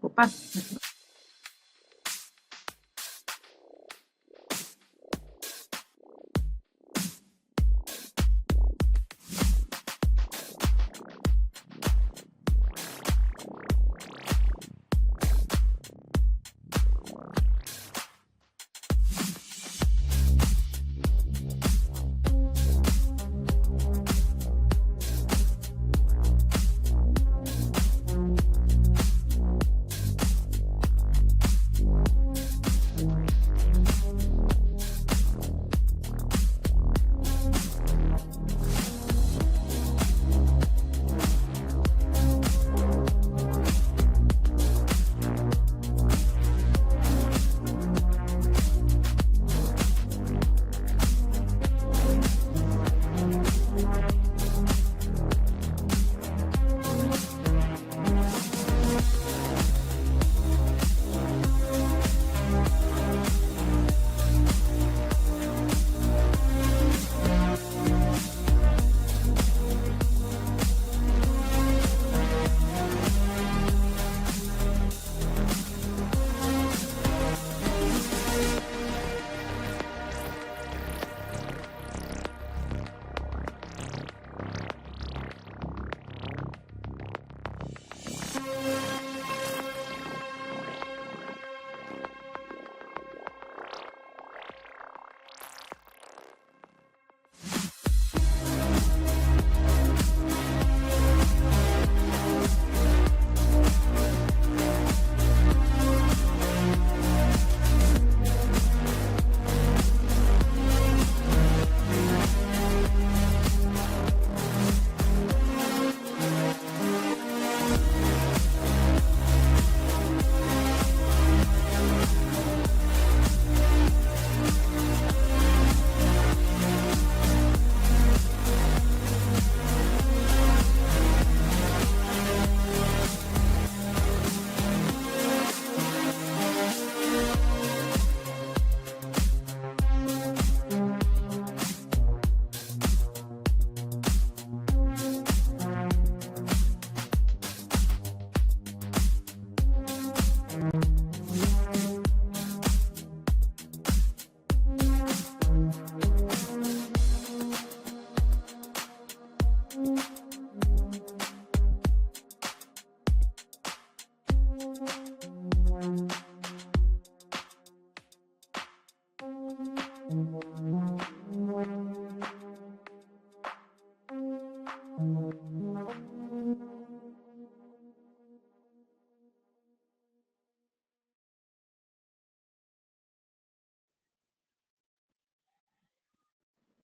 Opa!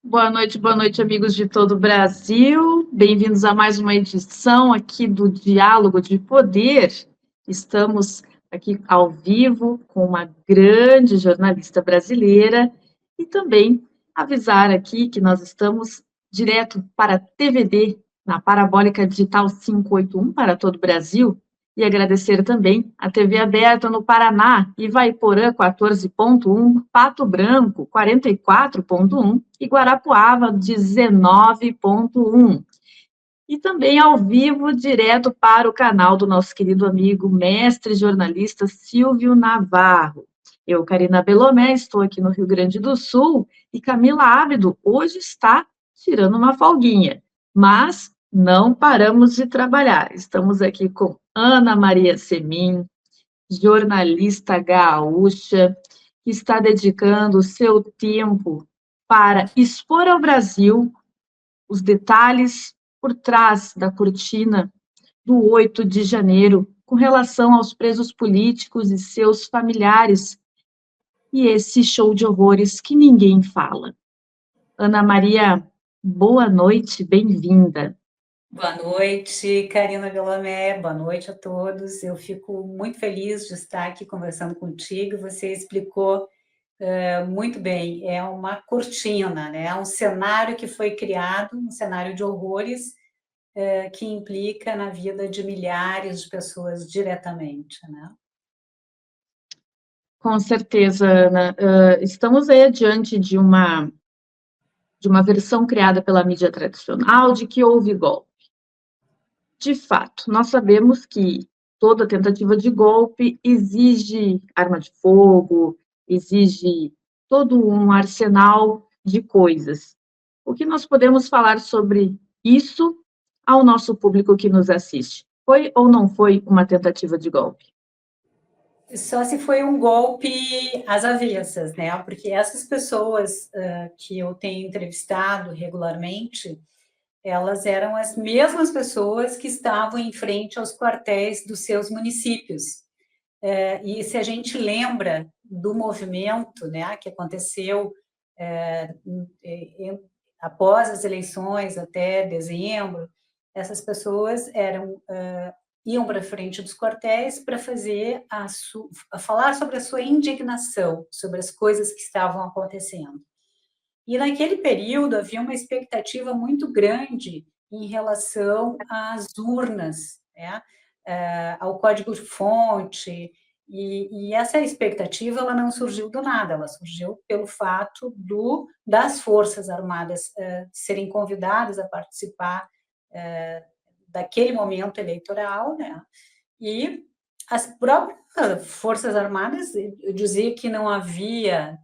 Boa noite, amigos de todo o Brasil. Bem-vindos a mais uma edição aqui do Diálogo de Poder. Estamos aqui ao vivo com uma grande jornalista brasileira e também avisar aqui que nós estamos direto para a TVD, na Parabólica Digital 581 para todo o Brasil, e agradecer também a TV aberta no Paraná, Ivaiporã 14.1, Pato Branco 44.1 e Guarapuava 19.1. E também ao vivo, direto para o canal do nosso querido amigo, mestre jornalista Silvio Navarro. Eu, Karina Belomé, estou aqui no Rio Grande do Sul e Camila Ábido hoje está tirando uma folguinha, mas não paramos de trabalhar. Estamos aqui com Ana Maria Semin, jornalista gaúcha, que está dedicando o seu tempo para expor ao Brasil os detalhes por trás da cortina do 8 de janeiro, com relação aos presos políticos e seus familiares, e esse show de horrores que ninguém fala. Ana Maria, boa noite, bem-vinda. Boa noite, Karina Belomé, boa noite a todos. Eu fico muito feliz de estar aqui conversando contigo. Você explicou muito bem, é uma cortina, né? É um cenário que foi criado, um cenário de horrores, que implica na vida de milhares de pessoas diretamente, né? Com certeza, Ana. Estamos aí diante de uma versão criada pela mídia tradicional de que houve golpe. De fato, nós sabemos que toda tentativa de golpe exige arma de fogo, exige todo um arsenal de coisas. O que nós podemos falar sobre isso ao nosso público que nos assiste? Foi ou não foi uma tentativa de golpe? Só se foi um golpe às avessas, né? Porque essas pessoas que eu tenho entrevistado regularmente, elas eram as mesmas pessoas que estavam em frente aos quartéis dos seus municípios. E se a gente lembra do movimento, né, que aconteceu após as eleições até dezembro, essas pessoas iam para frente dos quartéis para falar sobre a sua indignação, sobre as coisas que estavam acontecendo. E naquele período havia uma expectativa muito grande em relação às urnas, né? Ao código-fonte, e essa expectativa ela não surgiu do nada, ela surgiu pelo fato das Forças Armadas serem convidadas a participar daquele momento eleitoral, né? E as próprias Forças Armadas, eu dizia que não havia,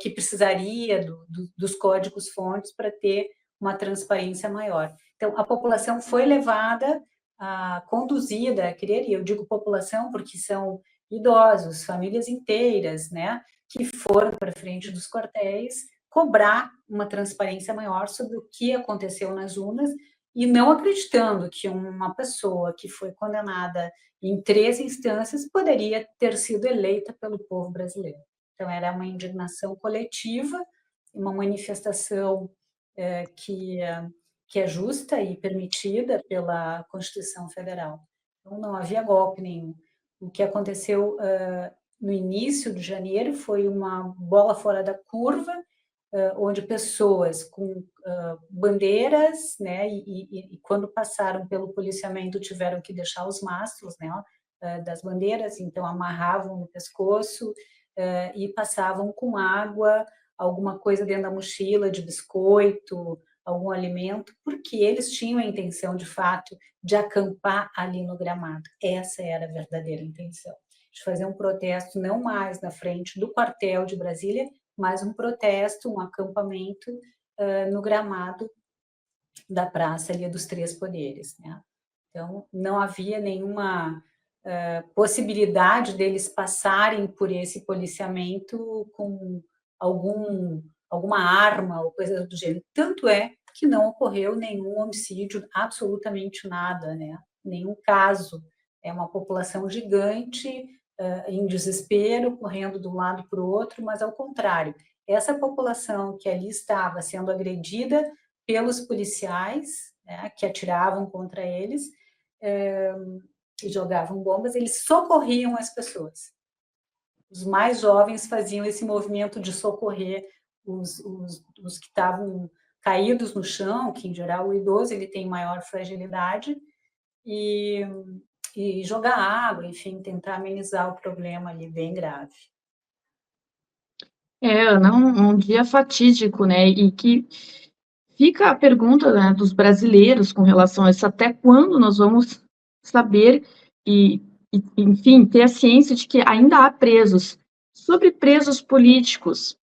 que precisaria dos códigos-fontes para ter uma transparência maior. Então, a população foi levada, conduzida, eu digo população porque são idosos, famílias inteiras, né, que foram para frente dos quartéis cobrar uma transparência maior sobre o que aconteceu nas urnas e não acreditando que uma pessoa que foi condenada em 3 instâncias poderia ter sido eleita pelo povo brasileiro. Então, era uma indignação coletiva, uma manifestação que é justa e permitida pela Constituição Federal. Então, não havia golpe nenhum. O que aconteceu no início de janeiro foi uma bola fora da curva, onde pessoas com bandeiras, né, e quando passaram pelo policiamento tiveram que deixar os mastros, né, das bandeiras, então amarravam no pescoço e passavam com água, alguma coisa dentro da mochila, de biscoito, algum alimento, porque eles tinham a intenção, de fato, de acampar ali no gramado. Essa era a verdadeira intenção, de fazer um protesto não mais na frente do quartel de Brasília, mas um protesto, um acampamento no gramado da praça ali dos Três Poderes, né? Então, não havia nenhuma possibilidade deles passarem por esse policiamento com alguma arma ou coisa do gênero. Tanto é que não ocorreu nenhum homicídio, absolutamente nada, né? Nenhum caso. É uma população gigante, em desespero, correndo de um lado para o outro, mas ao contrário, essa população que ali estava sendo agredida pelos policiais, né, que atiravam contra eles e jogavam bombas, eles socorriam as pessoas. Os mais jovens faziam esse movimento de socorrer os que estavam caídos no chão, que em geral o idoso ele tem maior fragilidade, e jogar água, enfim, tentar amenizar o problema ali bem grave. Ana, um dia fatídico, né? E que fica a pergunta, né, dos brasileiros com relação a isso, até quando nós vamos saber enfim, ter a ciência de que ainda há presos. Sobre presos políticos,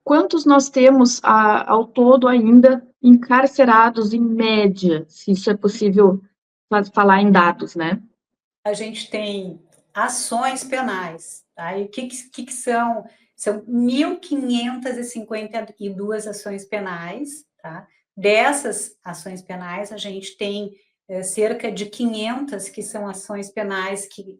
quantos nós temos ao todo ainda encarcerados em média, se isso é possível falar em dados, né? A gente tem ações penais, tá? E o que são? São 1.552 ações penais, tá? Dessas ações penais, a gente tem cerca de 500 que são ações penais que,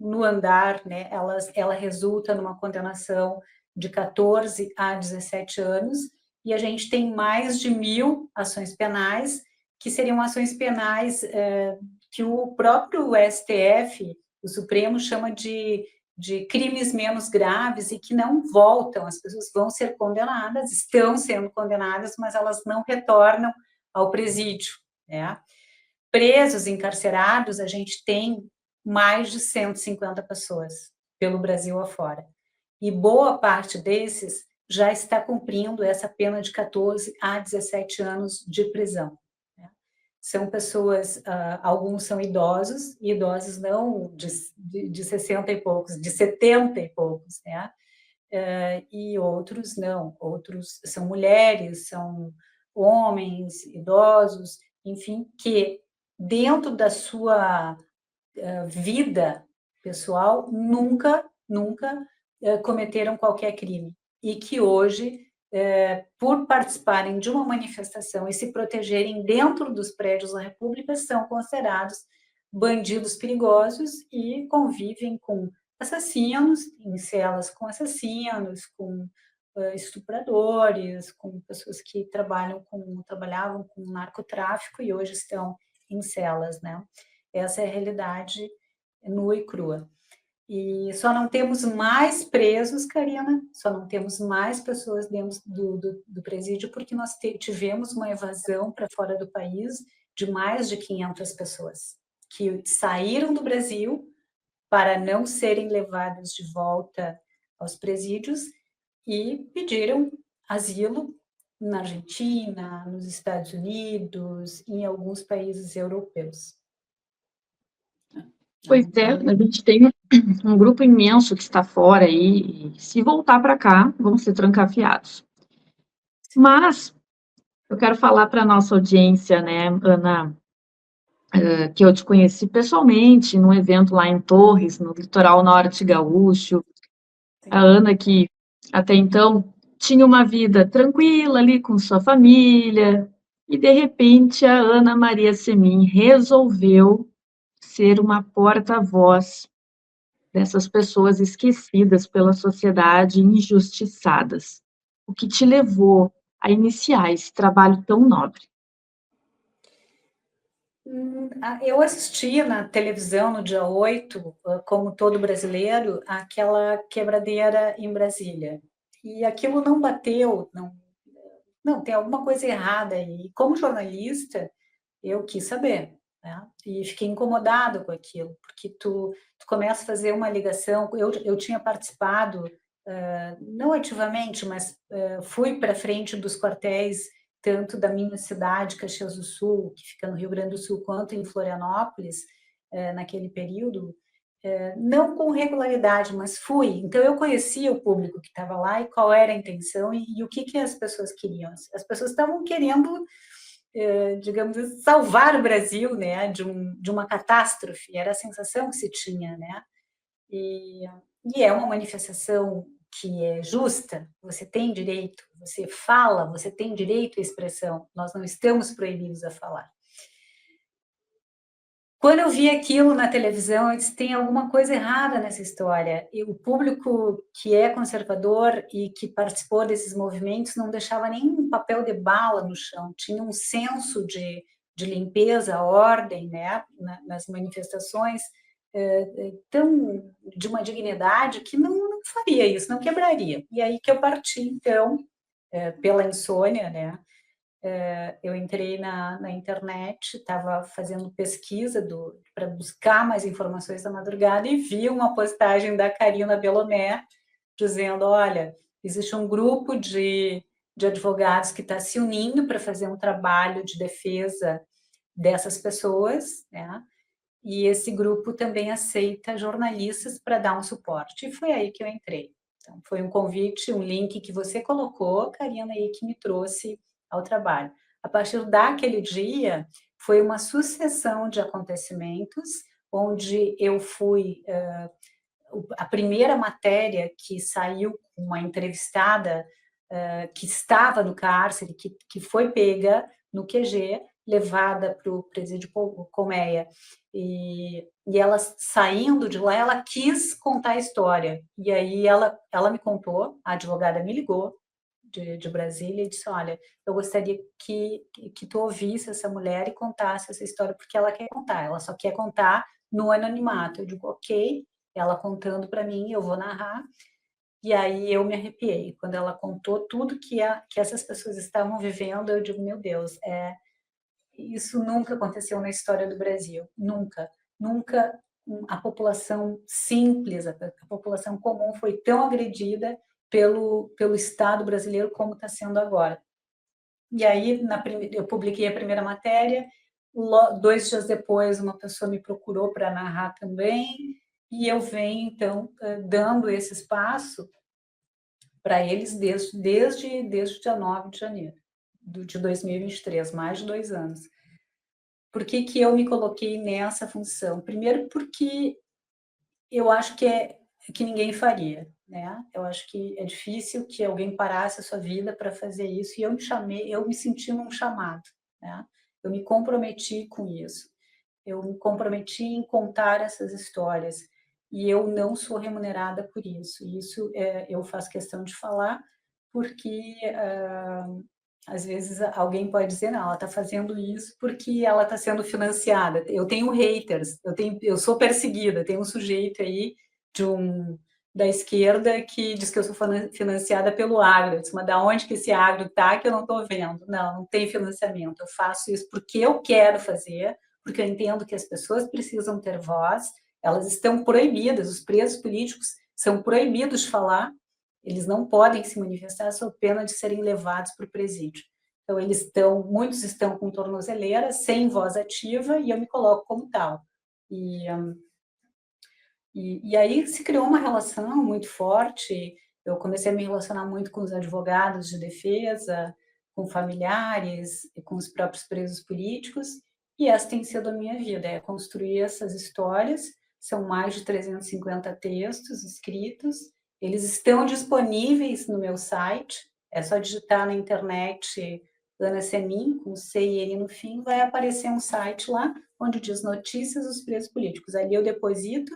no andar, né, ela resulta numa condenação de 14 a 17 anos, e a gente tem mais de 1.000 ações penais, que seriam ações penais que o próprio STF, o Supremo, chama de crimes menos graves e que não voltam, as pessoas vão ser condenadas, estão sendo condenadas, mas elas não retornam ao presídio, né? Presos, encarcerados, a gente tem mais de 150 pessoas pelo Brasil afora. E boa parte desses já está cumprindo essa pena de 14 a 17 anos de prisão. são pessoas, alguns são idosos, e idosos não de 60 e poucos, de 70 e poucos, né? E outros não, outros são mulheres, são homens, idosos, enfim, que dentro da sua vida pessoal nunca cometeram qualquer crime e que hoje, por participarem de uma manifestação e se protegerem dentro dos prédios da República, são considerados bandidos perigosos e convivem com assassinos, em celas com assassinos, com estupradores, com pessoas que trabalhavam com narcotráfico e hoje estão em celas, né? Essa é a realidade nua e crua. E só não temos mais presos, Karina, só não temos mais pessoas dentro do presídio porque nós tivemos uma evasão para fora do país de mais de 500 pessoas que saíram do Brasil para não serem levadas de volta aos presídios e pediram asilo na Argentina, nos Estados Unidos, em alguns países europeus. Pois é, a gente tem um grupo imenso que está fora aí, e se voltar para cá, vão ser trancafiados. Mas eu quero falar para a nossa audiência, né, Ana, que eu te conheci pessoalmente num evento lá em Torres, no litoral norte gaúcho. A Ana, que até então tinha uma vida tranquila ali com sua família, e de repente a Ana Maria Semin resolveu ser uma porta-voz dessas pessoas esquecidas pela sociedade, injustiçadas. O que te levou a iniciar esse trabalho tão nobre? Eu assisti na televisão no dia 8, como todo brasileiro, aquela quebradeira em Brasília. E aquilo não bateu, não, tem alguma coisa errada aí. E como jornalista, eu quis saber, né? E fiquei incomodado com aquilo, porque tu começa a fazer uma ligação. Eu tinha participado, não ativamente, mas fui para frente dos quartéis, tanto da minha cidade, Caxias do Sul, que fica no Rio Grande do Sul, quanto em Florianópolis, naquele período, não com regularidade, mas fui. Então, eu conhecia o público que estava lá e qual era a intenção e o que as pessoas queriam. As pessoas estavam querendo, digamos, salvar o Brasil, né, de uma catástrofe. Era a sensação que se tinha, né? E é uma manifestação que é justa, você tem direito, você fala, você tem direito à expressão, nós não estamos proibidos a falar. Quando eu vi aquilo na televisão, eu disse, tem alguma coisa errada nessa história. E o público que é conservador e que participou desses movimentos não deixava nem um papel de bala no chão, tinha um senso de limpeza, ordem, né, nas manifestações, tão de uma dignidade que não faria isso, não quebraria. E aí que eu parti, então, pela insônia, né, eu entrei na internet, estava fazendo pesquisa para buscar mais informações da madrugada e vi uma postagem da Karina Belomé dizendo, olha, existe um grupo de advogados que está se unindo para fazer um trabalho de defesa dessas pessoas, né? E esse grupo também aceita jornalistas para dar um suporte. E foi aí que eu entrei. Então, foi um convite, um link que você colocou, Karina, aí que me trouxe ao trabalho. A partir daquele dia, foi uma sucessão de acontecimentos, onde eu fui... a primeira matéria que saiu com uma entrevistada que estava no cárcere, que foi pega no QG, levada para o presídio Colmeia. E ela, saindo de lá, ela quis contar a história. E aí ela me contou, a advogada me ligou, de Brasília, e disse, olha, eu gostaria que tu ouvisse essa mulher e contasse essa história, porque ela quer contar, ela só quer contar no anonimato. Eu digo, ok, ela contando para mim, eu vou narrar. E aí eu me arrepiei. Quando ela contou tudo que essas pessoas estavam vivendo, eu digo, meu Deus, isso nunca aconteceu na história do Brasil. Nunca. Nunca a população simples, a população comum foi tão agredida pelo Estado brasileiro como está sendo agora. E aí eu publiquei a primeira matéria, 2 dias depois, uma pessoa me procurou para narrar também, e eu venho, então, dando esse espaço para eles desde o dia 9 de janeiro de 2023, mais de 2 anos. Por que que eu me coloquei nessa função? Primeiro porque eu acho que ninguém faria, né? Eu acho que é difícil que alguém parasse a sua vida para fazer isso, e eu me senti num chamado, né? Eu me comprometi com isso. Eu me comprometi em contar essas histórias, e eu não sou remunerada por isso. Isso, eu faço questão de falar, porque, às vezes alguém pode dizer: "Não, ela está fazendo isso porque ela está sendo financiada". Eu tenho haters, eu sou perseguida, tem um sujeito aí da esquerda que diz que eu sou financiada pelo agro. Eu disse: "Mas da onde que esse agro está que eu não estou vendo?". Não tem financiamento, eu faço isso porque eu quero fazer, porque eu entendo que as pessoas precisam ter voz, elas estão proibidas, os presos políticos são proibidos de falar, eles não podem se manifestar sob pena de serem levados para o presídio. Então, muitos estão com tornozeleira, sem voz ativa, e eu me coloco como tal. E aí se criou uma relação muito forte, eu comecei a me relacionar muito com os advogados de defesa, com familiares e com os próprios presos políticos, e essa tem sido a minha vida, é construir essas histórias, são mais de 350 textos escritos, eles estão disponíveis no meu site, é só digitar na internet Ana Semin, com C e N no fim, vai aparecer um site lá, onde diz notícias dos presos políticos. Ali eu deposito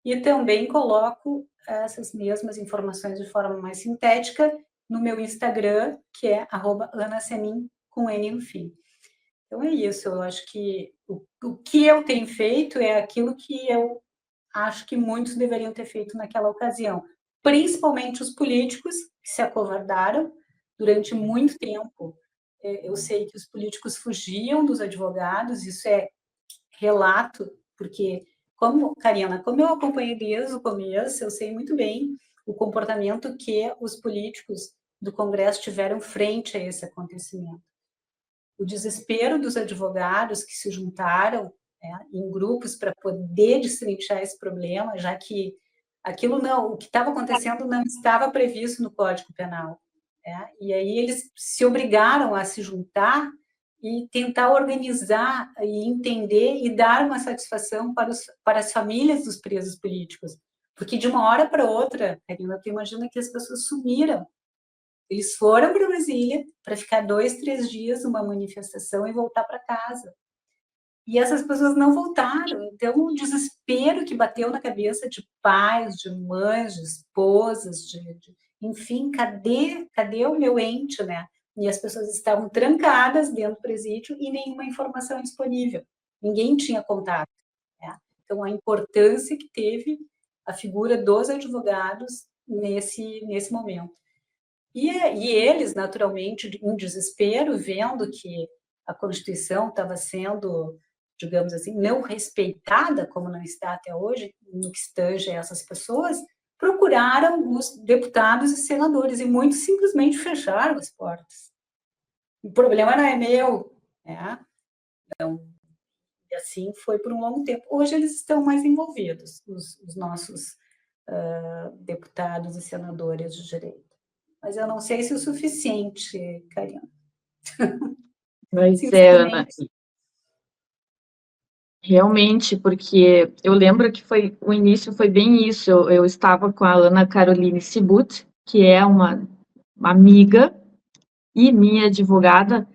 e também coloco essas mesmas informações de forma mais sintética no meu Instagram, que é @anasemin, com N no fim. Então é isso, eu acho que o que eu tenho feito é aquilo que eu acho que muitos deveriam ter feito naquela ocasião, principalmente os políticos que se acovardaram durante muito tempo. Eu sei que os políticos fugiam dos advogados, isso é relato, porque Karina, como eu acompanhei desde o começo, eu sei muito bem o comportamento que os políticos do Congresso tiveram frente a esse acontecimento. O desespero dos advogados que se juntaram, né, em grupos para poder destrinchar esse problema, já que o que estava acontecendo não estava previsto no Código Penal, né? E aí eles se obrigaram a se juntar e tentar organizar e entender e dar uma satisfação para as famílias dos presos políticos, porque de uma hora para outra, Karina, tu imagina que as pessoas sumiram. Eles foram para Brasília para ficar 2, 3 dias numa manifestação e voltar para casa. E essas pessoas não voltaram. Então, o desespero que bateu na cabeça de pais, de mães, de esposas, enfim, cadê o meu ente, né? E as pessoas estavam trancadas dentro do presídio e nenhuma informação disponível. Ninguém tinha contato, né? Então, a importância que teve a figura dos advogados nesse momento. E eles, naturalmente, em desespero, vendo que a Constituição estava sendo, digamos assim, não respeitada, como não está até hoje, no que tange a essas pessoas, procuraram os deputados e senadores, e muitos simplesmente fecharam as portas. O problema não é meu, né? Então, e assim foi por um longo tempo. Hoje eles estão mais envolvidos, os nossos deputados e senadores de direito. Mas eu não sei se é o suficiente, Karina. Pois é, Ana. Realmente, porque eu lembro que o início foi bem isso. Eu estava com a Ana Caroline Sibut, que é uma amiga e minha advogada,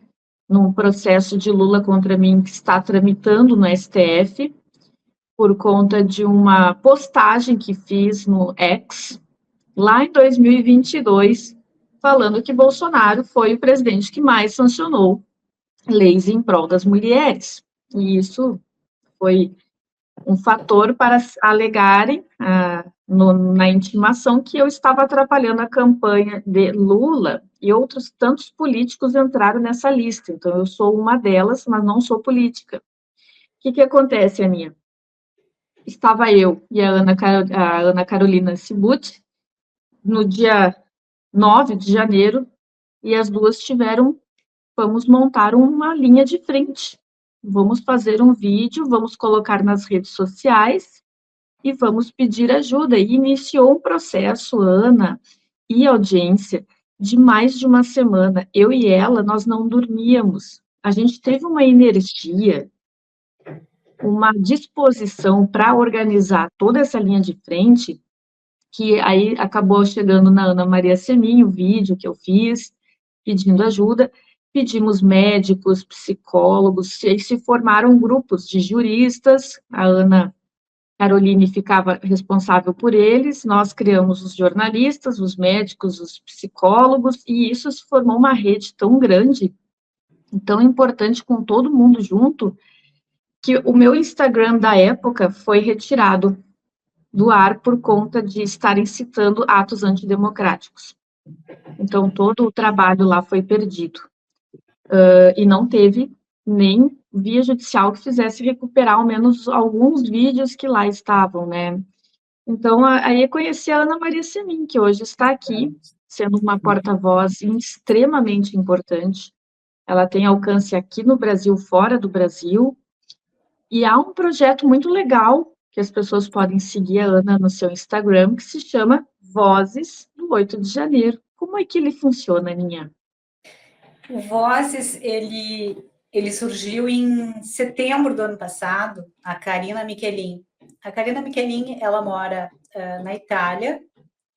num processo de Lula contra mim que está tramitando no STF, por conta de uma postagem que fiz no X, lá em 2022, falando que Bolsonaro foi o presidente que mais sancionou leis em prol das mulheres. E isso foi um fator para alegarem na intimação que eu estava atrapalhando a campanha de Lula, e outros tantos políticos entraram nessa lista. Então, eu sou uma delas, mas não sou política. O que acontece, Aninha? Estava eu e a Ana Carolina Sibut no dia 9 de janeiro, e as duas vamos montar uma linha de frente vamos fazer um vídeo, vamos colocar nas redes sociais e vamos pedir ajuda. E iniciou um processo, Ana e audiência, de mais de uma semana. Eu e ela, nós não dormíamos. A gente teve uma energia, uma disposição para organizar toda essa linha de frente, que aí acabou chegando na Ana Maria Semin, o vídeo que eu fiz, pedindo ajuda. Pedimos médicos, psicólogos, se formaram grupos de juristas, a Ana Caroline ficava responsável por eles, nós criamos os jornalistas, os médicos, os psicólogos, e isso se formou uma rede tão grande, tão importante, com todo mundo junto, que o meu Instagram da época foi retirado do ar por conta de estar incitando atos antidemocráticos. Então, todo o trabalho lá foi perdido. E não teve nem via judicial que fizesse recuperar ao menos alguns vídeos que lá estavam, né? Então, aí eu conheci a Ana Maria Semin, que hoje está aqui, sendo uma porta-voz extremamente importante. Ela tem alcance aqui no Brasil, fora do Brasil, e há um projeto muito legal que as pessoas podem seguir a Ana no seu Instagram, que se chama Vozes do 8 de Janeiro. Como é que ele funciona, Aninha? O Vozes, ele surgiu em setembro do ano passado, a Karina Michelin. A Karina Michelin, ela mora na Itália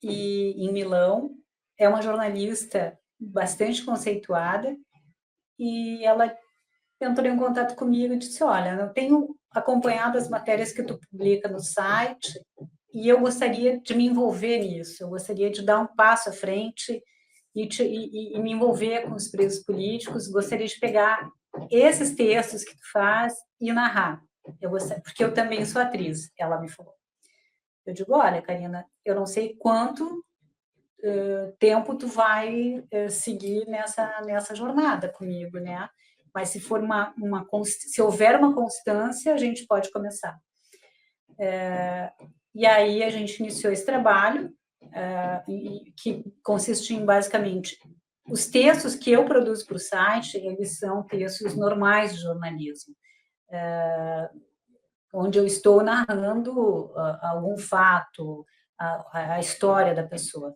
e em Milão, é uma jornalista bastante conceituada, e ela entrou em contato comigo e disse, olha, eu tenho acompanhado as matérias que tu publica no site e eu gostaria de me envolver nisso, eu gostaria de dar um passo à frente e me envolver com os presos políticos, gostaria de pegar esses textos que tu faz e narrar, porque eu também sou atriz, ela me falou. Eu digo, olha, Karina, eu não sei quanto tempo tu vai seguir nessa jornada comigo, né? Mas se for se houver uma constância, a gente pode começar. E aí a gente iniciou esse trabalho, que consiste em, basicamente, os textos que eu produzo para o site, eles são textos normais de jornalismo, onde eu estou narrando algum fato, a história da pessoa.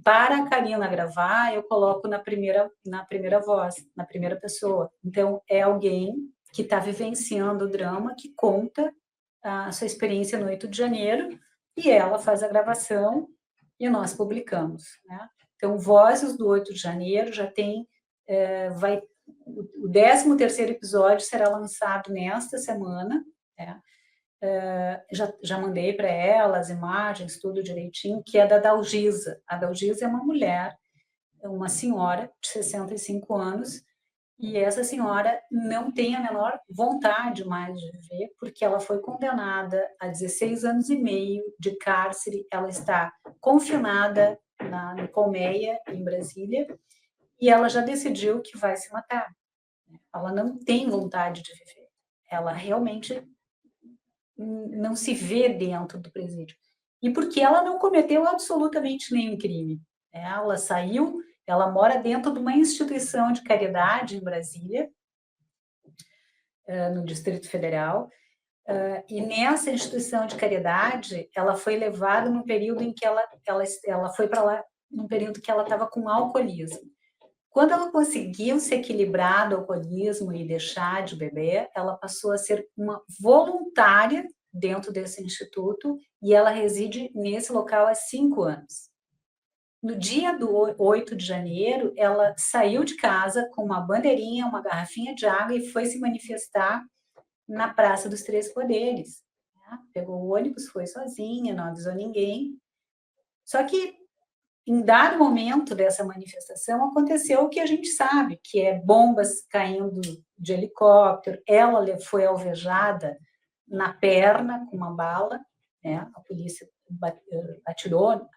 Para a Karina gravar, eu coloco na primeira voz, na primeira pessoa. Então, é alguém que está vivenciando o drama, que conta a sua experiência no 8 de janeiro, e ela faz a gravação e nós publicamos, né? Então, Vozes do 8 de janeiro já tem, o 13º episódio será lançado nesta semana, né? Já mandei para ela as imagens, tudo direitinho, que é da Dalgisa. A Dalgisa é uma mulher, uma senhora de 65 anos, e essa senhora não tem a menor vontade mais de viver, porque ela foi condenada a 16 anos e meio de cárcere, ela está confinada no Colmeia, em Brasília, e ela já decidiu que vai se matar. Ela não tem vontade de viver. Ela realmente não se vê dentro do presídio. E porque ela não cometeu absolutamente nenhum crime. Ela saiu, ela mora dentro de uma instituição de caridade em Brasília, no Distrito Federal, e nessa instituição de caridade, ela foi levada num período em que ela foi para lá, num período que ela estava com alcoolismo. Quando ela conseguiu se equilibrar do alcoolismo e deixar de beber, ela passou a ser uma voluntária dentro desse instituto e ela reside nesse local há 5 anos. No dia do 8 de janeiro, ela saiu de casa com uma bandeirinha, uma garrafinha de água e foi se manifestar na Praça dos Três Poderes. Pegou o ônibus, foi sozinha, não avisou ninguém. Só que em dado momento dessa manifestação, aconteceu o que a gente sabe, que é bombas caindo de helicóptero, ela foi alvejada na perna com uma bala, né? A polícia atirou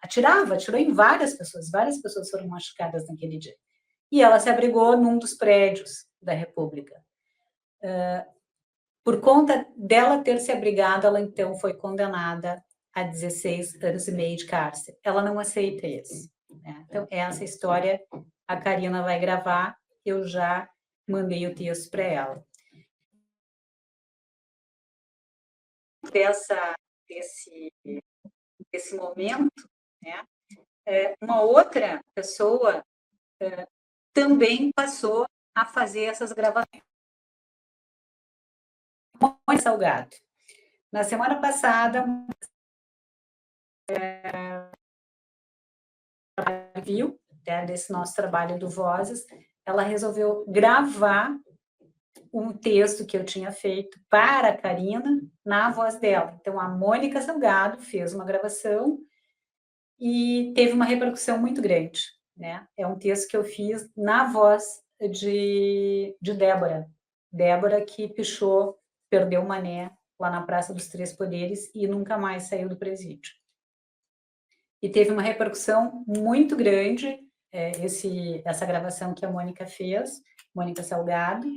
em várias pessoas foram machucadas naquele dia. E ela se abrigou num dos prédios da República. Por conta dela ter se abrigado, ela então foi condenada a 16 anos e meio de cárcere. Ela não aceita isso, né? Então, essa história a Karina vai gravar, eu já mandei o texto para ela. desse momento, né, uma outra pessoa também passou a fazer essas gravações. Mônica Salgado. Na semana passada, viu, desse nosso trabalho do Vozes, ela resolveu gravar um texto que eu tinha feito para a Karina na voz dela. Então, a Mônica Salgado fez uma gravação e teve uma repercussão muito grande, né? É um texto que eu fiz na voz de Débora. Débora que pichou, perdeu o Mané lá na Praça dos Três Poderes e nunca mais saiu do presídio. E teve uma repercussão muito grande, essa gravação que a Mônica fez, Mônica Salgado,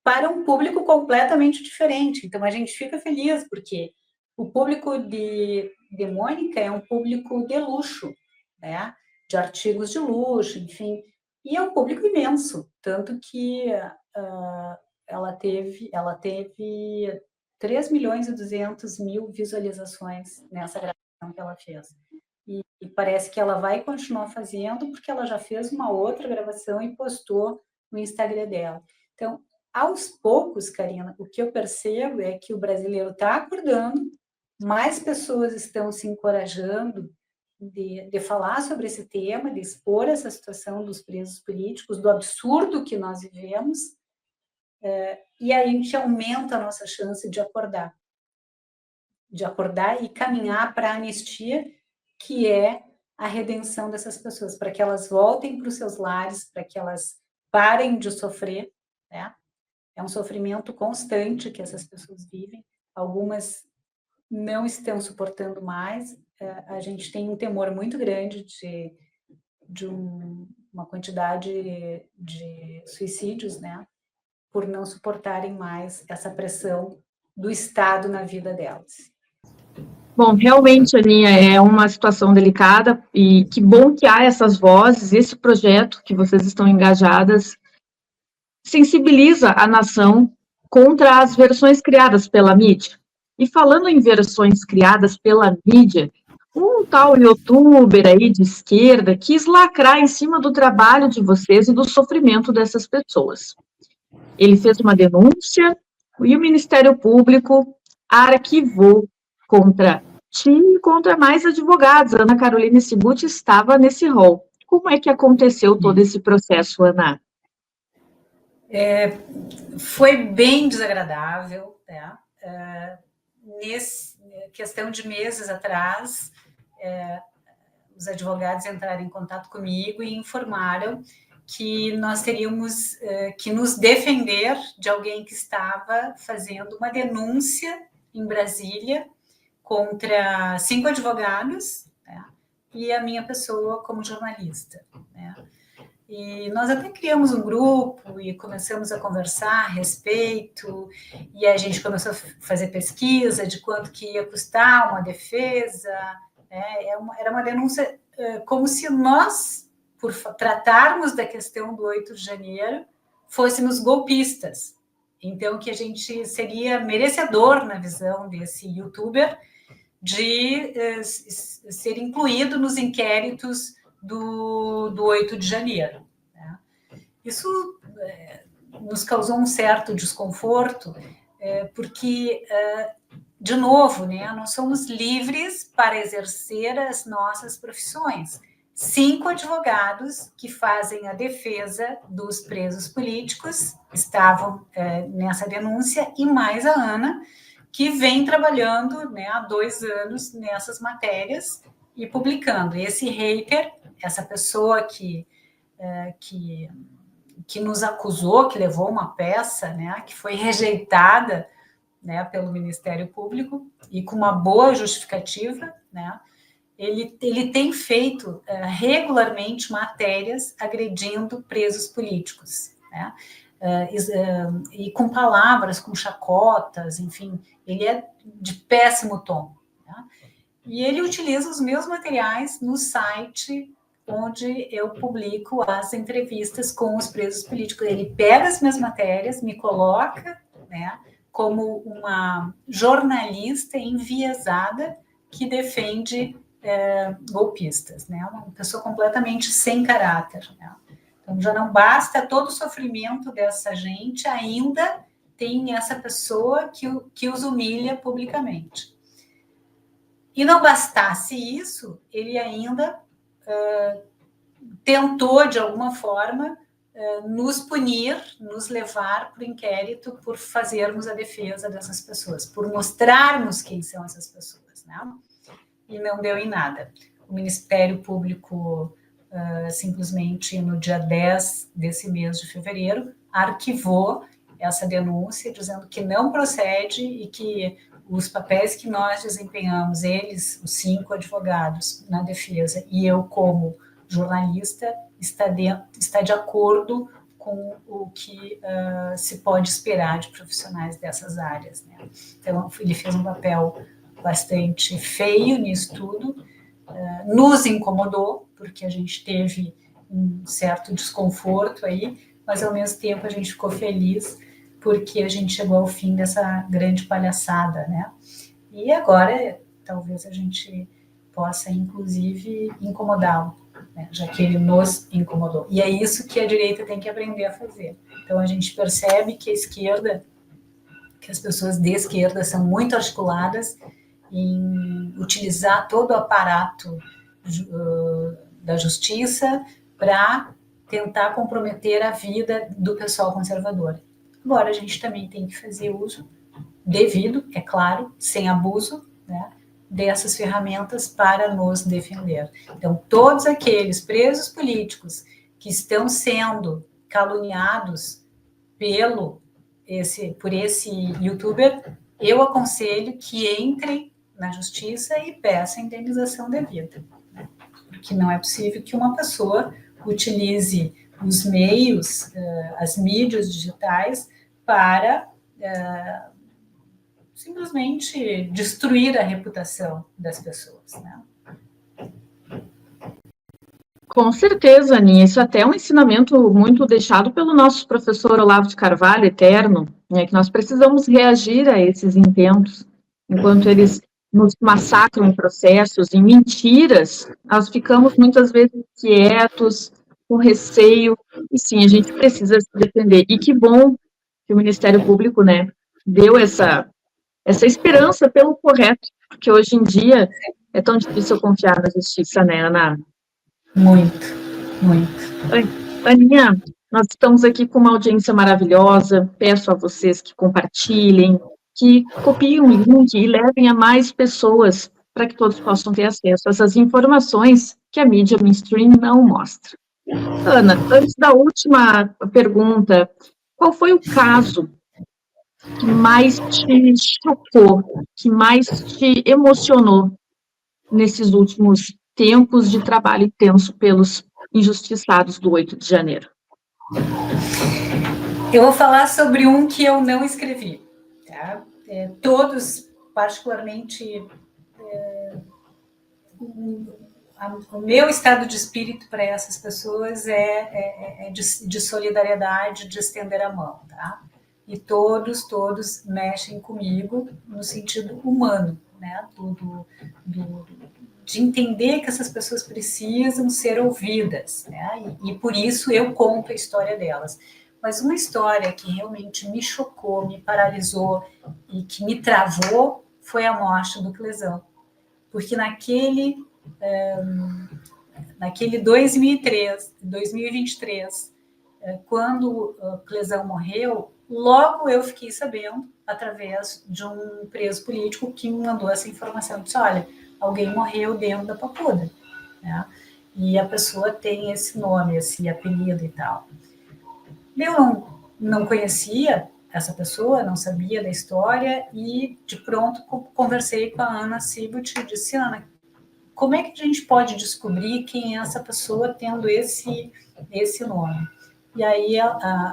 para um público completamente diferente. Então, a gente fica feliz, porque o público de Mônica é um público de luxo, né? De artigos de luxo, enfim, e é um público imenso, tanto que ela teve 3.200.000 visualizações nessa gravação que ela fez. E parece que ela vai continuar fazendo, porque ela já fez uma outra gravação e postou no Instagram dela. Então, aos poucos, Karina, o que eu percebo é que o brasileiro está acordando, mais pessoas estão se encorajando de falar sobre esse tema, de expor essa situação dos presos políticos, do absurdo que nós vivemos, e aí a gente aumenta a nossa chance de acordar e caminhar para a anistia, que é a redenção dessas pessoas, para que elas voltem para os seus lares, para que elas parem de sofrer, né? É um sofrimento constante que essas pessoas vivem, algumas não estão suportando mais, a gente tem um temor muito grande de uma quantidade de suicídios, né? Por não suportarem mais essa pressão do Estado na vida delas. Bom, realmente, Aninha, é uma situação delicada e que bom que há essas vozes, esse projeto que vocês estão engajadas sensibiliza a nação contra as versões criadas pela mídia. E falando em versões criadas pela mídia, um tal youtuber aí de esquerda quis lacrar em cima do trabalho de vocês e do sofrimento dessas pessoas. Ele fez uma denúncia e o Ministério Público arquivou contra ti e contra mais advogados. A Ana Carolina Sibutti estava nesse rol. Como é que aconteceu todo esse processo, Ana? Foi bem desagradável, né? Questão de meses atrás, os advogados entraram em contato comigo e informaram que nós teríamos que nos defender de alguém que estava fazendo uma denúncia em Brasília contra 5 advogados, né, e a minha pessoa como jornalista, né. E nós até criamos um grupo e começamos a conversar a respeito, e a gente começou a fazer pesquisa de quanto que ia custar uma defesa, né? Era uma denúncia como se nós, por tratarmos da questão do 8 de janeiro, fôssemos golpistas. Então, que a gente seria merecedor, na visão desse youtuber, de ser incluído nos inquéritos do 8 de janeiro. Né? Isso nos causou um certo desconforto, porque, de novo, né, nós somos livres para exercer as nossas profissões. 5 advogados que fazem a defesa dos presos políticos estavam nessa denúncia, e mais a Ana, que vem trabalhando, né, há 2 anos nessas matérias e publicando. Esse hater, essa pessoa que nos acusou, que levou uma peça, né, que foi rejeitada, né, pelo Ministério Público, e com uma boa justificativa, né, ele tem feito regularmente matérias agredindo presos políticos, né, e com palavras, com chacotas, enfim, ele é de péssimo tom. Né? E ele utiliza os meus materiais no site onde eu publico as entrevistas com os presos políticos. Ele pega as minhas matérias, me coloca, né, como uma jornalista enviesada que defende golpistas, né? Uma pessoa completamente sem caráter, né? Então, já não basta todo o sofrimento dessa gente, ainda tem essa pessoa que os humilha publicamente. E não bastasse isso, ele ainda tentou, de alguma forma, nos punir, nos levar para o inquérito por fazermos a defesa dessas pessoas, por mostrarmos quem são essas pessoas, né? E não deu em nada. O Ministério Público, simplesmente no dia 10 desse mês de fevereiro, arquivou essa denúncia, dizendo que não procede e que os papéis que nós desempenhamos, eles, os 5 advogados na defesa, e eu como jornalista, está de acordo com o que se pode esperar de profissionais dessas áreas, né? Então, ele fez um papel bastante feio nisso tudo, nos incomodou, porque a gente teve um certo desconforto aí, mas ao mesmo tempo a gente ficou feliz, porque a gente chegou ao fim dessa grande palhaçada, né? E agora, talvez a gente possa, inclusive, incomodá-lo, né? Já que ele nos incomodou. E é isso que a direita tem que aprender a fazer. Então, a gente percebe que a esquerda, que as pessoas de esquerda são muito articuladas em utilizar todo o aparato da justiça para tentar comprometer a vida do pessoal conservador. Agora, a gente também tem que fazer uso devido, é claro, sem abuso, né, dessas ferramentas para nos defender. Então, todos aqueles presos políticos que estão sendo caluniados por esse youtuber, eu aconselho que entrem na justiça e peçam a indenização devida, né? Porque não é possível que uma pessoa utilize os meios, as mídias digitais, para simplesmente destruir a reputação das pessoas, né? Com certeza, Aninha, isso até é um ensinamento muito deixado pelo nosso professor Olavo de Carvalho, eterno, né, que nós precisamos reagir a esses intentos, enquanto eles nos massacram em processos, em mentiras, nós ficamos muitas vezes quietos, com receio, e sim, a gente precisa se defender. E que bom que o Ministério Público, né, deu essa esperança pelo correto, porque hoje em dia é tão difícil confiar na justiça, né, Ana? Muito, muito. Aninha, nós estamos aqui com uma audiência maravilhosa, peço a vocês que compartilhem, que copiem o link e levem a mais pessoas para que todos possam ter acesso a essas informações que a mídia mainstream não mostra. Ana, antes da última pergunta, qual foi o caso que mais te chocou, que mais te emocionou nesses últimos tempos de trabalho intenso pelos injustiçados do 8 de janeiro? Eu vou falar sobre um que eu não escrevi, tá? Todos, particularmente, o meu estado de espírito para essas pessoas é de solidariedade, de estender a mão, tá? E todos mexem comigo no sentido humano, né? De entender que essas pessoas precisam ser ouvidas, né? E por isso eu conto a história delas. Mas uma história que realmente me chocou, me paralisou e que me travou foi a morte do Clesão. Porque naquele 2023, quando o Clesão morreu, logo eu fiquei sabendo, através de um preso político que me mandou essa informação, disse, olha, alguém morreu dentro da Papuda, né? E a pessoa tem esse nome, esse apelido e tal. Eu não conhecia essa pessoa, não sabia da história, e de pronto conversei com a Ana Sibut e disse, Ana, como é que a gente pode descobrir quem é essa pessoa tendo esse nome? E aí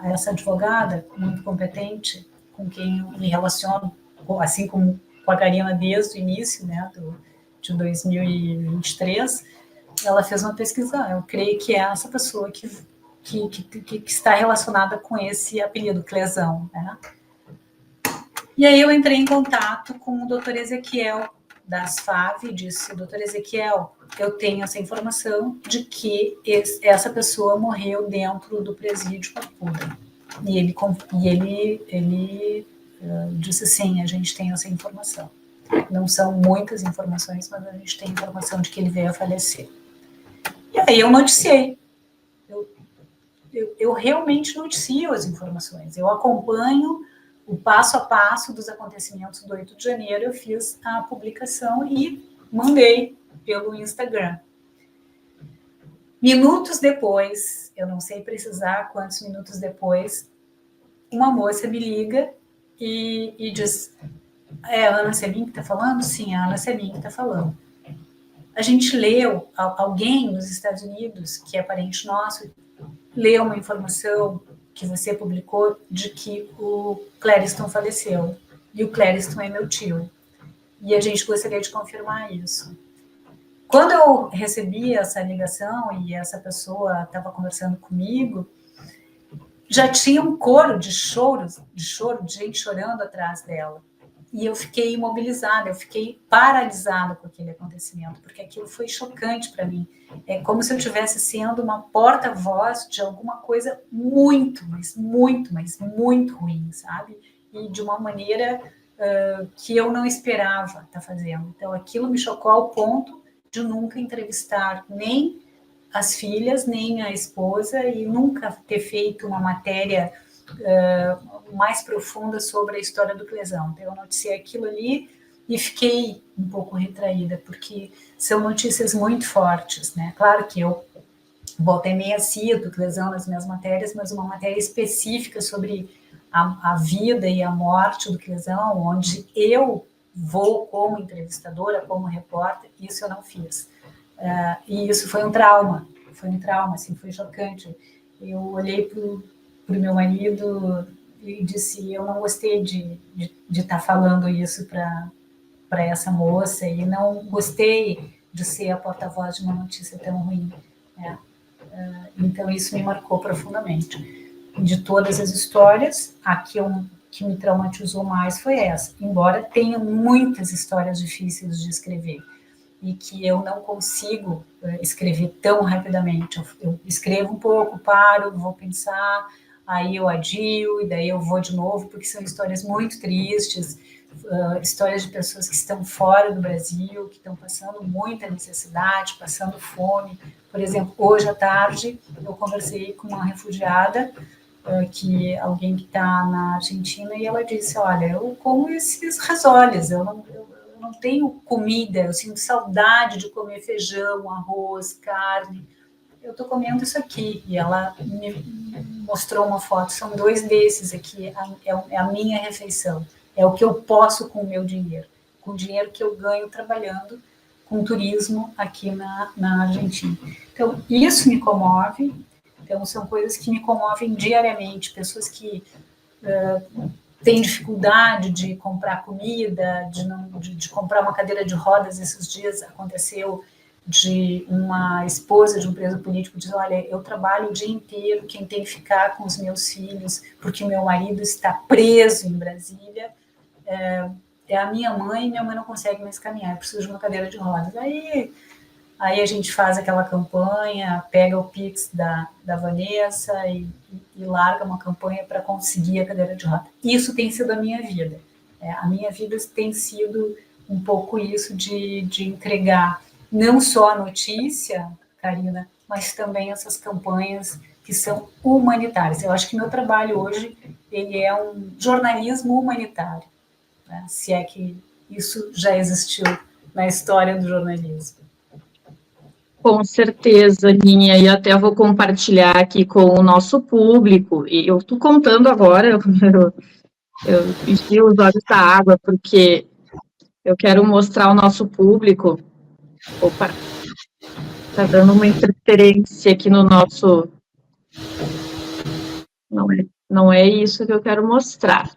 essa advogada, muito competente, com quem eu me relaciono, assim como com a Karina desde o início, né, de 2023, ela fez uma pesquisa. Eu creio que é essa pessoa que está relacionada com esse apelido, Clesão, né? E aí eu entrei em contato com o doutor Ezequiel, da ASFAV, e disse, doutor Ezequiel, eu tenho essa informação de que essa pessoa morreu dentro do presídio Papuda. E ele disse, sim, a gente tem essa informação. Não são muitas informações, mas a gente tem informação de que ele veio a falecer. E aí eu noticiei. Eu realmente noticio as informações. Eu acompanho o passo a passo dos acontecimentos do 8 de janeiro. Eu fiz a publicação e mandei pelo Instagram. Minutos depois, eu não sei precisar quantos minutos depois, uma moça me liga e diz, é a Ana Semin que está falando? Sim, a Ana Semin que está falando. A gente leu, alguém nos Estados Unidos, que é parente nosso, leu uma informação que você publicou de que o Clériston faleceu. E o Clériston é meu tio. E a gente gostaria de confirmar isso. Quando eu recebi essa ligação e essa pessoa estava conversando comigo, já tinha um coro de choro, de gente chorando atrás dela. E eu fiquei imobilizada, eu fiquei paralisada com aquele acontecimento, porque aquilo foi chocante para mim. É como se eu estivesse sendo uma porta-voz de alguma coisa muito, mas muito ruim, sabe? E de uma maneira que eu não esperava estar fazendo. Então, aquilo me chocou ao ponto de nunca entrevistar nem as filhas, nem a esposa, e nunca ter feito uma matéria mais profunda sobre a história do Clesão. Então, eu noticiei aquilo ali e fiquei um pouco retraída, porque são notícias muito fortes, né? Claro que eu volta e meia cito o Clesão nas minhas matérias, mas uma matéria específica sobre a vida e a morte do Clesão, onde eu vou como entrevistadora, como repórter, isso eu não fiz. E isso foi um trauma, assim, foi chocante. Eu olhei para o meu marido e disse, eu não gostei de estar falando isso para essa moça, e não gostei de ser a porta-voz de uma notícia tão ruim, né? Então isso me marcou profundamente. De todas as histórias, a que me traumatizou mais foi essa, embora tenha muitas histórias difíceis de escrever, e que eu não consigo escrever tão rapidamente. Eu escrevo um pouco, paro, vou pensar, aí eu adio, e daí eu vou de novo, porque são histórias muito tristes, histórias de pessoas que estão fora do Brasil, que estão passando muita necessidade, passando fome. Por exemplo, hoje à tarde, eu conversei com uma refugiada, alguém que está na Argentina, e ela disse, olha, eu como esses risoles, eu não tenho comida, eu sinto saudade de comer feijão, arroz, carne, eu estou comendo isso aqui. E ela me mostrou uma foto, são 2 desses aqui, é a minha refeição, é o que eu posso com o meu dinheiro, com o dinheiro que eu ganho trabalhando com turismo aqui na Argentina. Então, isso me comove. Então, são coisas que me comovem diariamente, pessoas que têm dificuldade de comprar comida, de comprar uma cadeira de rodas. Esses dias aconteceu de uma esposa de um preso político dizer, olha, eu trabalho o dia inteiro, quem tem que ficar com os meus filhos, porque o meu marido está preso em Brasília, é a minha mãe não consegue mais caminhar, eu preciso de uma cadeira de rodas. Aí a gente faz aquela campanha, pega o Pix da Vanessa e larga uma campanha para conseguir a cadeira de roda. Isso tem sido a minha vida. A minha vida tem sido um pouco isso de entregar não só a notícia, Karina, mas também essas campanhas que são humanitárias. Eu acho que meu trabalho hoje ele é um jornalismo humanitário, né? Se é que isso já existiu na história do jornalismo. Com certeza, Aninha, e até vou compartilhar aqui com o nosso público, e eu estou contando agora, eu enchi os olhos da água, porque eu quero mostrar ao nosso público, opa, está dando uma interferência aqui no nosso, não é isso que eu quero mostrar,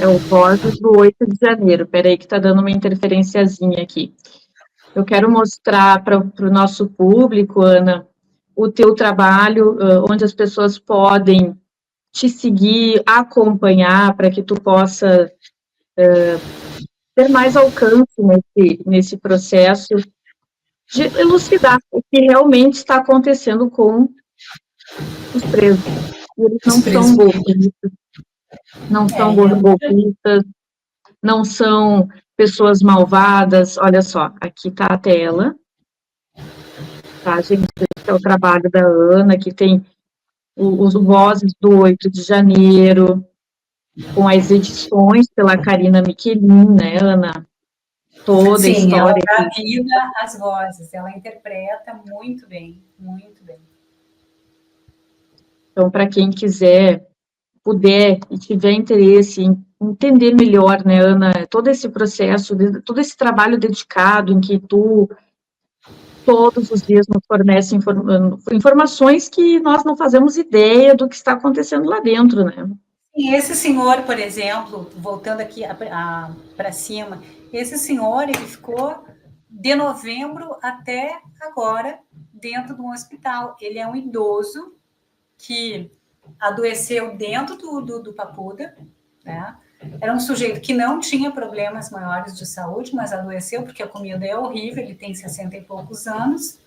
é o Rosas do 8 de janeiro, espera aí que está dando uma interferenciazinha aqui. Eu quero mostrar para o nosso público, Ana, o teu trabalho, onde as pessoas podem te seguir, acompanhar, para que tu possa ter mais alcance nesse processo de elucidar o que realmente está acontecendo com os presos. Eles não são golpistas, não são pessoas malvadas. Olha só, aqui está a tela, tá, gente? Esse é o trabalho da Ana, que tem os vozes do 8 de janeiro, com as edições pela Karina Miquelin, né, Ana? Toda a história. Ela dá vida às vozes, ela interpreta muito bem, muito bem. Então, para quem quiser, puder e tiver interesse em entender melhor, né, Ana, todo esse processo, todo esse trabalho dedicado em que tu todos os dias nos fornece informações que nós não fazemos ideia do que está acontecendo lá dentro, né? E esse senhor, por exemplo, voltando aqui para cima, esse senhor, ele ficou de novembro até agora dentro de um hospital. Ele é um idoso que adoeceu dentro do Papuda, né? Era um sujeito que não tinha problemas maiores de saúde, mas adoeceu porque a comida é horrível, ele tem 60 e poucos anos.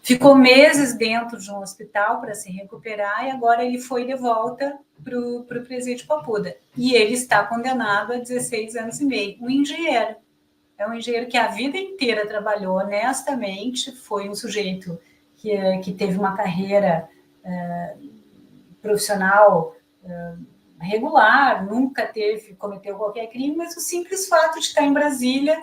Ficou meses dentro de um hospital para se recuperar e agora ele foi de volta para o presídio Papuda. E ele está condenado a 16 anos e meio. Um engenheiro. É um engenheiro que a vida inteira trabalhou honestamente, foi um sujeito que teve uma carreira profissional regular, nunca cometeu qualquer crime, mas o simples fato de estar em Brasília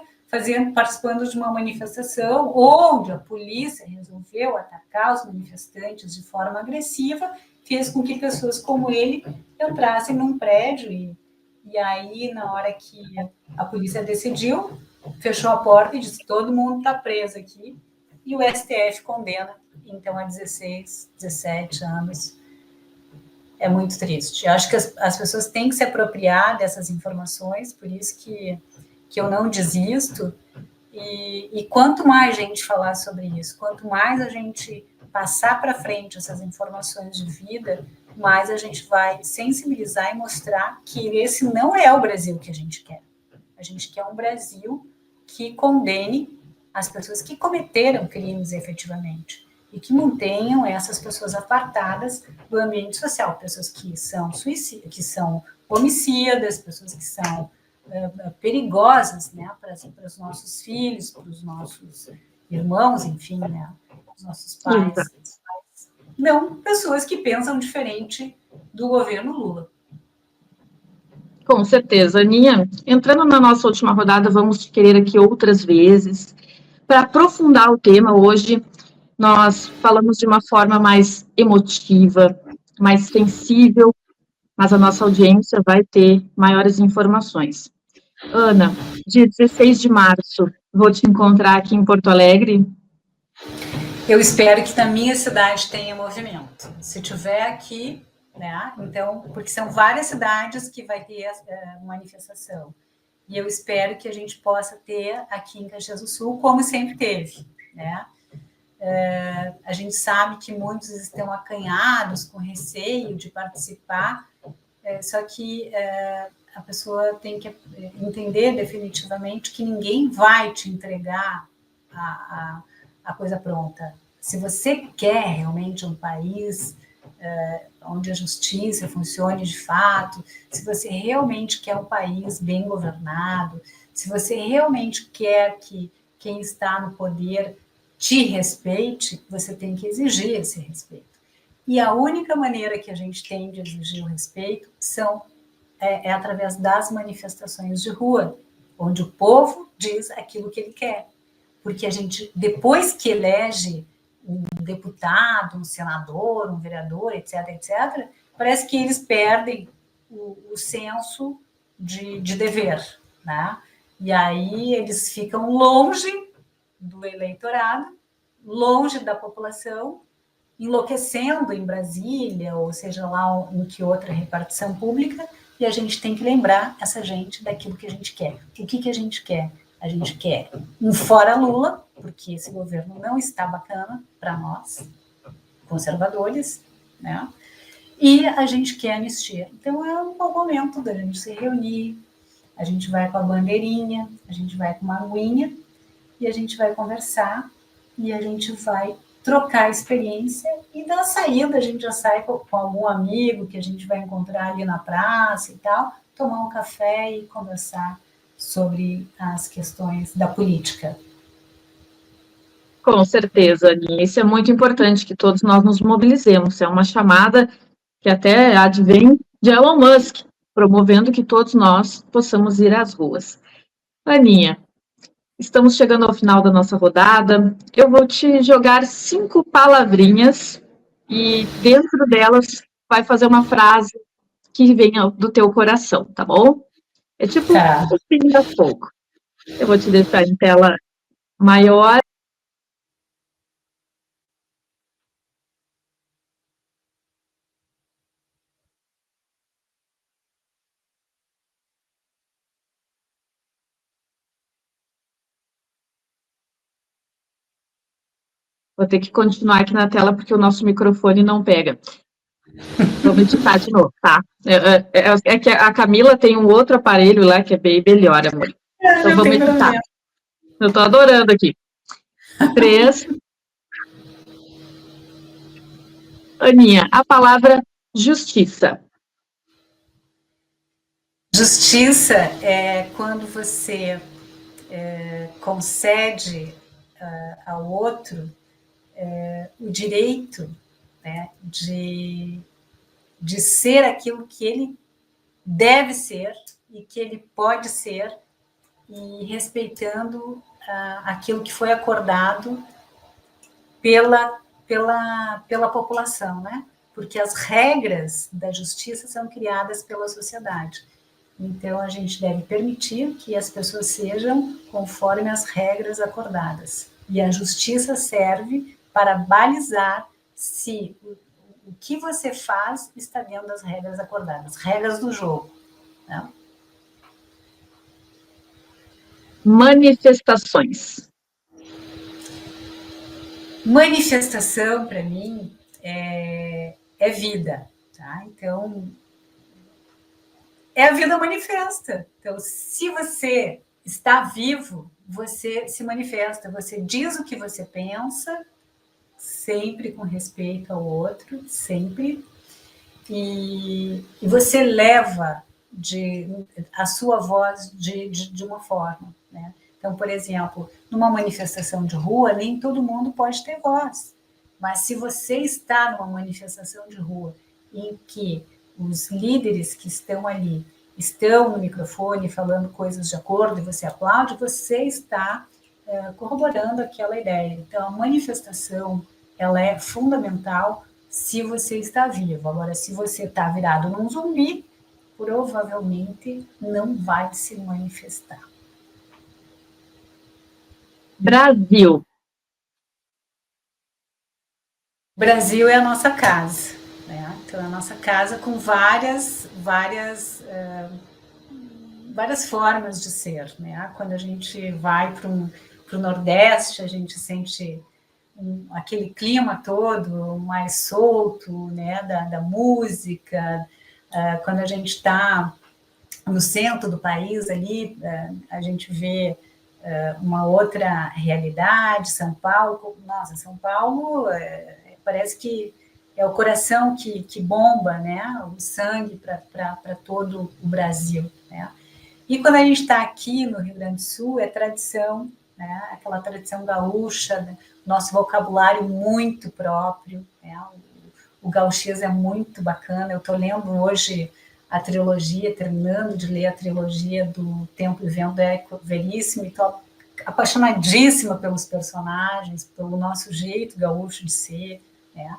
participando de uma manifestação onde a polícia resolveu atacar os manifestantes de forma agressiva, fez com que pessoas como ele entrassem num prédio e aí, na hora que a polícia decidiu, fechou a porta e disse, todo mundo está preso aqui, e o STF condena, então, a 16, 17 anos. É muito triste. Eu acho que as pessoas têm que se apropriar dessas informações, por isso que eu não desisto, e quanto mais gente falar sobre isso, quanto mais a gente passar para frente essas informações de vida, mais a gente vai sensibilizar e mostrar que esse não é o Brasil que a gente quer. A gente quer um Brasil que condene as pessoas que cometeram crimes efetivamente e que mantenham essas pessoas apartadas do ambiente social, pessoas que são suicidas, que são homicidas, pessoas que são perigosas, né, para os nossos filhos, para os nossos irmãos, enfim, né, os nossos pais. Não pessoas que pensam diferente do governo Lula. Com certeza, Aninha. Entrando na nossa última rodada, vamos te querer aqui outras vezes. Para aprofundar o tema hoje, nós falamos de uma forma mais emotiva, mais sensível, mas a nossa audiência vai ter maiores informações. Ana, dia 16 de março, vou te encontrar aqui em Porto Alegre. Eu espero que na minha cidade tenha movimento. Se tiver aqui, né? Então, porque são várias cidades que vai ter manifestação. E eu espero que a gente possa ter aqui em Caxias do Sul, como sempre teve, né? A gente sabe que muitos estão acanhados, com receio de participar, só que a pessoa tem que entender definitivamente que ninguém vai te entregar a coisa pronta. Se você quer realmente um país onde a justiça funcione de fato, se você realmente quer um país bem governado, se você realmente quer que quem está no poder te respeite, você tem que exigir esse respeito. E a única maneira que a gente tem de exigir o respeito é através das manifestações de rua, onde o povo diz aquilo que ele quer. Porque a gente, depois que elege um deputado, um senador, um vereador, etc., etc., parece que eles perdem o senso de dever, né? E aí eles ficam longe do eleitorado, longe da população, enlouquecendo em Brasília, ou seja lá em que outra repartição pública, e a gente tem que lembrar essa gente daquilo que a gente quer. O que a gente quer? A gente quer um fora Lula, porque esse governo não está bacana para nós, conservadores, né? e a gente quer anistia. Então, é um bom momento da gente se reunir, a gente vai com a bandeirinha, a gente vai com uma aguinha, e a gente vai conversar, e a gente vai trocar experiência, e da saída a gente já sai com algum amigo que a gente vai encontrar ali na praça e tal, tomar um café e conversar sobre as questões da política. Com certeza, Aninha. Isso é muito importante, que todos nós nos mobilizemos. É uma chamada que até advém de Elon Musk, promovendo que todos nós possamos ir às ruas. Aninha, estamos chegando ao final da nossa rodada. Eu vou te jogar 5 palavrinhas e dentro delas vai fazer uma frase que venha do teu coração, tá bom? É tipo Tá. o pinga-fogo. Eu vou te deixar em tela maior. Vou ter que continuar aqui na tela porque o nosso microfone não pega. Vamos editar de novo, tá? É que a Camila tem um outro aparelho lá que é bem melhor, amor. Então Não vamos tem editar. problema. Eu tô adorando aqui. 3. Aninha, a palavra justiça. Justiça é quando você concede ao outro o direito, né, de ser aquilo que ele deve ser e que ele pode ser, e respeitando aquilo que foi acordado pela população, né? Porque as regras da justiça são criadas pela sociedade. Então, a gente deve permitir que as pessoas sejam conforme as regras acordadas. E a justiça serve para balizar se o que você faz está dentro das regras acordadas, regras do jogo, né? Manifestações. Manifestação, para mim, é vida, tá? Então, é a vida manifesta. Então, se você está vivo, você se manifesta, você diz o que você pensa, sempre com respeito ao outro, sempre, e você leva a sua voz de uma forma, né? Então, por exemplo, numa manifestação de rua, nem todo mundo pode ter voz, mas se você está numa manifestação de rua em que os líderes que estão ali estão no microfone falando coisas de acordo e você aplaude, você está corroborando aquela ideia. Então, a manifestação, ela é fundamental se você está vivo. Agora, se você está virado num zumbi, provavelmente não vai se manifestar. Brasil. Brasil é a nossa casa, né? Então, é a nossa casa com várias formas de ser, né? Quando a gente vai para o Nordeste, a gente sente aquele clima todo mais solto, né? Da música. Quando a gente está no centro do país ali, a gente vê uma outra realidade. São Paulo, nossa, São Paulo parece que é o coração que bomba, né? O sangue para todo o Brasil, né? E quando a gente está aqui no Rio Grande do Sul, é tradição, né? Aquela tradição gaúcha, né? Nosso vocabulário muito próprio, né? O gauchês é muito bacana. Eu estou lendo hoje a trilogia, terminando de ler a trilogia do Tempo e Vento do Érico Veríssimo, e estou apaixonadíssima pelos personagens, pelo nosso jeito gaúcho de ser, né?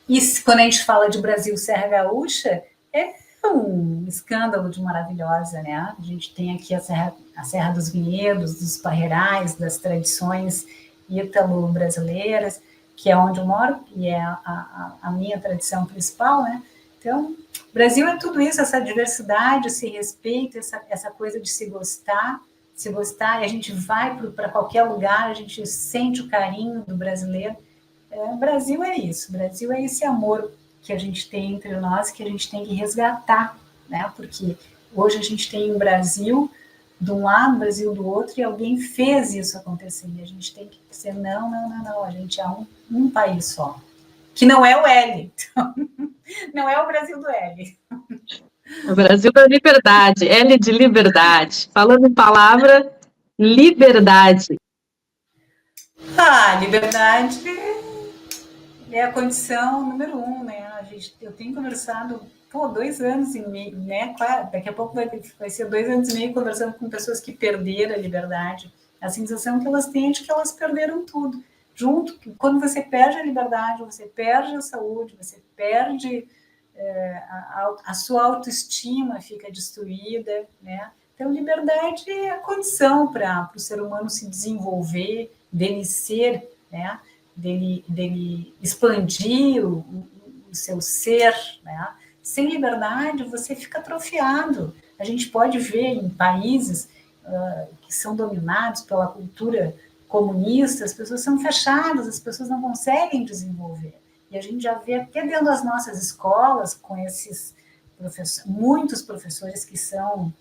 E quando a gente fala de Brasil Serra Gaúcha, é um escândalo de maravilhosa, né? A gente tem aqui a Serra dos Vinhedos, dos Parreirais, das tradições ítalo-brasileiras, que é onde eu moro, e é a minha tradição principal, né? Então, Brasil é tudo isso, essa diversidade, esse respeito, essa coisa de se gostar, e a gente vai para qualquer lugar, a gente sente o carinho do brasileiro. Brasil é isso, Brasil é esse amor que a gente tem entre nós, que a gente tem que resgatar, né? Porque hoje a gente tem um Brasil de um lado, Brasil do outro, e alguém fez isso acontecer. E a gente tem que dizer, não, a gente é um país só. Que não é o L. Então, não é o Brasil do L. O Brasil da liberdade, L de liberdade. Falando em palavra, liberdade. Liberdade é a condição número 1, né? Eu tenho conversado, 2 anos e meio, né? Daqui a pouco vai ser 2 anos e meio conversando com pessoas que perderam a liberdade. A sensação que elas têm é de que elas perderam tudo. Quando você perde a liberdade, você perde a saúde, você perde a sua autoestima, fica destruída, né? Então, liberdade é a condição para o ser humano se desenvolver, dele ser, né? dele expandir o seu ser, né? Sem liberdade, você fica atrofiado. A gente pode ver em países que são dominados pela cultura comunista, as pessoas são fechadas, as pessoas não conseguem desenvolver. E a gente já vê até dentro das nossas escolas, com esses muitos professores que são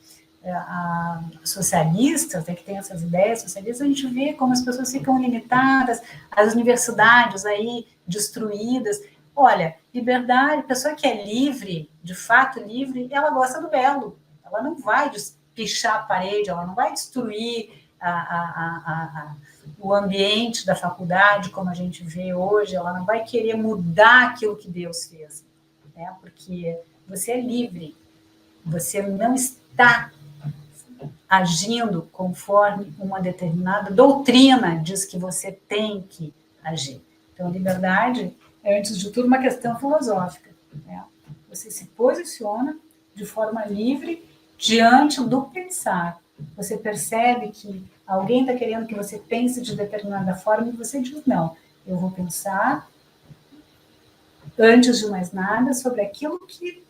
socialistas, né, que têm essas ideias socialistas, a gente vê como as pessoas ficam limitadas, as universidades aí destruídas. Olha, liberdade, a pessoa que é livre, de fato livre, ela gosta do belo. Ela não vai pichar a parede, ela não vai destruir o ambiente da faculdade, como a gente vê hoje, ela não vai querer mudar aquilo que Deus fez, né? Porque você é livre, você não está agindo conforme uma determinada doutrina diz que você tem que agir. Então, liberdade é, antes de tudo, uma questão filosófica, né? Você se posiciona de forma livre diante do pensar. Você percebe que alguém está querendo que você pense de determinada forma e você diz, não, eu vou pensar, antes de mais nada, sobre aquilo que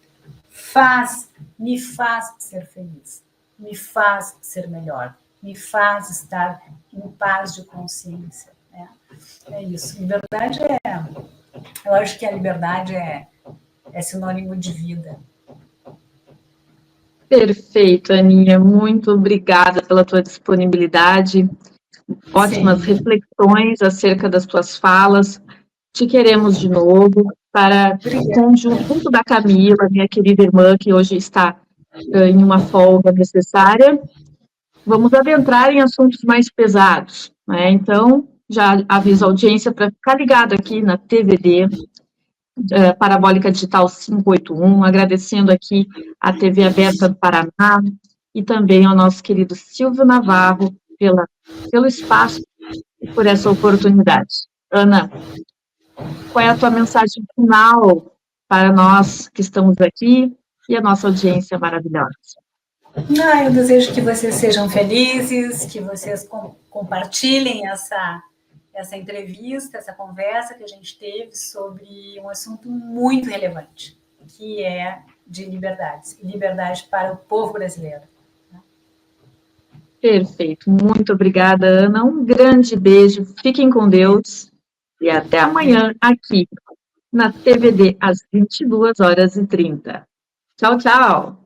me faz ser feliz, me faz ser melhor, me faz estar em paz de consciência, né? É isso. Liberdade eu acho que a liberdade é sinônimo de vida. Perfeito, Aninha. Muito obrigada pela tua disponibilidade. Ótimas Sim. reflexões acerca das tuas falas. Te queremos de novo para, junto da Camila, minha querida irmã, que hoje está em uma folga necessária, vamos adentrar em assuntos mais pesados, né? Então, já aviso a audiência para ficar ligado aqui na TVD, Parabólica Digital 581, agradecendo aqui a TV Aberta do Paraná e também ao nosso querido Silvio Navarro pelo espaço e por essa oportunidade. Ana, qual é a tua mensagem final para nós que estamos aqui e a nossa audiência maravilhosa? Eu desejo que vocês sejam felizes, que vocês compartilhem essa entrevista, essa conversa que a gente teve sobre um assunto muito relevante, que é de liberdades, liberdade para o povo brasileiro. Perfeito, muito obrigada, Ana, um grande beijo, fiquem com Deus e até amanhã aqui na TVD às 22h30. Tchau, tchau!